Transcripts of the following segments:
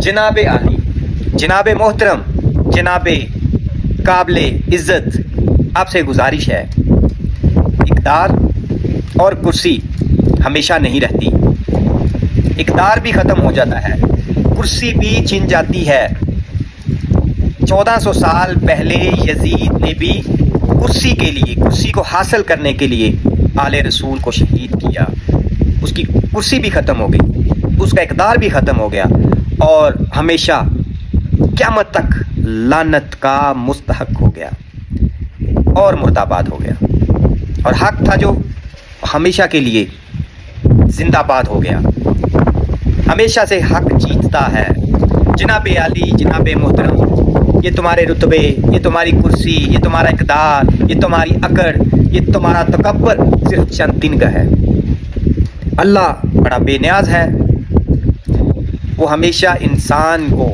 जनाब आली, जनाब मोहतरम, जनाब काबिल इज़्ज़त, आपसे गुजारिश है, इक़्तिदार और कुर्सी हमेशा नहीं रहती, इक़्तिदार भी ख़त्म हो जाता है, कुर्सी भी छिन जाती है। 1400 साल पहले यजीद ने भी कुर्सी के लिए, कुर्सी को हासिल करने के लिए आले रसूल को शहीद किया। उसकी कुर्सी भी ख़त्म हो गई, उसका इक़्तिदार भी ख़त्म हो गया और हमेशा क़यामत तक लानत का मुस्तहक हो गया और मुर्दाबाद हो गया। और हक़ था जो हमेशा के लिए जिंदाबाद हो गया। हमेशा से हक़ जीतता है। जनाब आली, जनाब मोहतरम, ये तुम्हारे रुतबे, ये तुम्हारी कुर्सी, ये तुम्हारा इक़्तिदार, ये तुम्हारी अकड़, ये तुम्हारा तकब्बर सिर्फ चंद दिन का है। अल्लाह बड़ा बेनियाज है, वो हमेशा इंसान को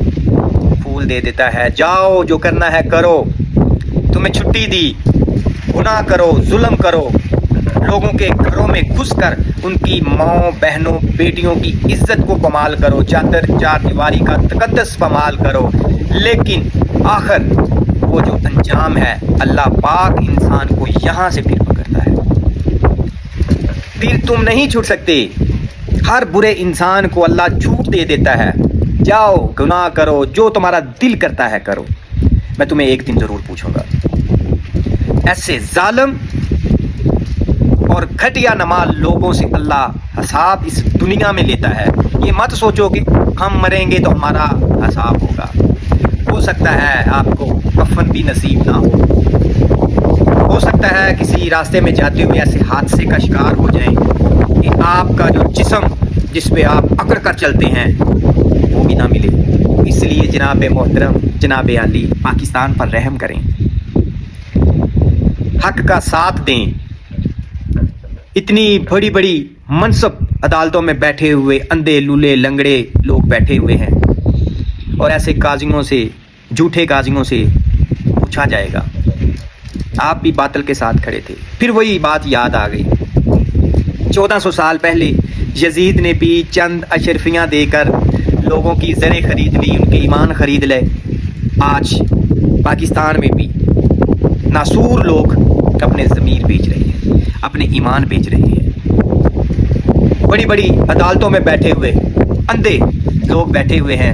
फूल दे देता है। जाओ, जो करना है करो, तुम्हें छुट्टी दी, गुनाह करो, जुल्म करो, लोगों के घरों में घुसकर उनकी माओ, बहनों, बेटियों की इज्जत को पमाल करो, चादर चार दीवारी का तकद्दस पमाल करो, लेकिन आखिर वो जो अंजाम है, अल्लाह पाक इंसान को यहाँ से फिर पकड़ता है। फिर तुम नहीं छूट सकते। हर बुरे इंसान को अल्लाह छूट दे देता है। जाओ, गुनाह करो, जो तुम्हारा दिल करता है करो। मैं तुम्हें एक दिन ज़रूर पूछूंगा। ऐसे जालिम और घटिया नमाज लोगों से अल्लाह हिसाब इस दुनिया में लेता है। ये मत सोचो कि हम मरेंगे तो हमारा हिसाब होगा। हो सकता है आपको कफन भी नसीब ना हो सकता है किसी रास्ते में जाते हुए ऐसे हादसे का शिकार हो जाएं कि आपका जो जिस्म जिस पे आप अकड़ कर चलते हैं वो भी ना मिले। इसलिए जनाब मोहतरम, जनाब आली, पाकिस्तान पर रहम करें, हक का साथ दें। इतनी बड़ी बड़ी मनसब अदालतों में बैठे हुए अंधे लूले लंगड़े लोग बैठे हुए हैं और ऐसे काजियों से, झूठे काजियों से पूछा जाएगा। आप भी बातिल के साथ खड़े थे। फिर वही बात याद आ गई। 1400 साल पहले यजीद ने भी चंद अशरफियाँ देकर लोगों की ज़रें खरीद ली, उनके ईमान खरीद ले। आज पाकिस्तान में भी नासूर लोग अपने ज़मीर बेच रहे हैं, अपने ईमान बेच रहे हैं। बड़ी बड़ी अदालतों में बैठे हुए अंधे लोग बैठे हुए हैं।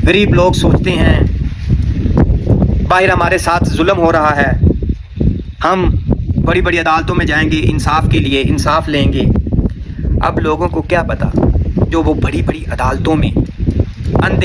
गरीब लोग सोचते हैं बाहर हमारे साथ जुल्म हो रहा है, हम बड़ी बड़ी अदालतों में जाएंगे, इंसाफ के लिए इंसाफ लेंगे। अब लोगों को क्या पता, जो वो बड़ी बड़ी अदालतों में अंधे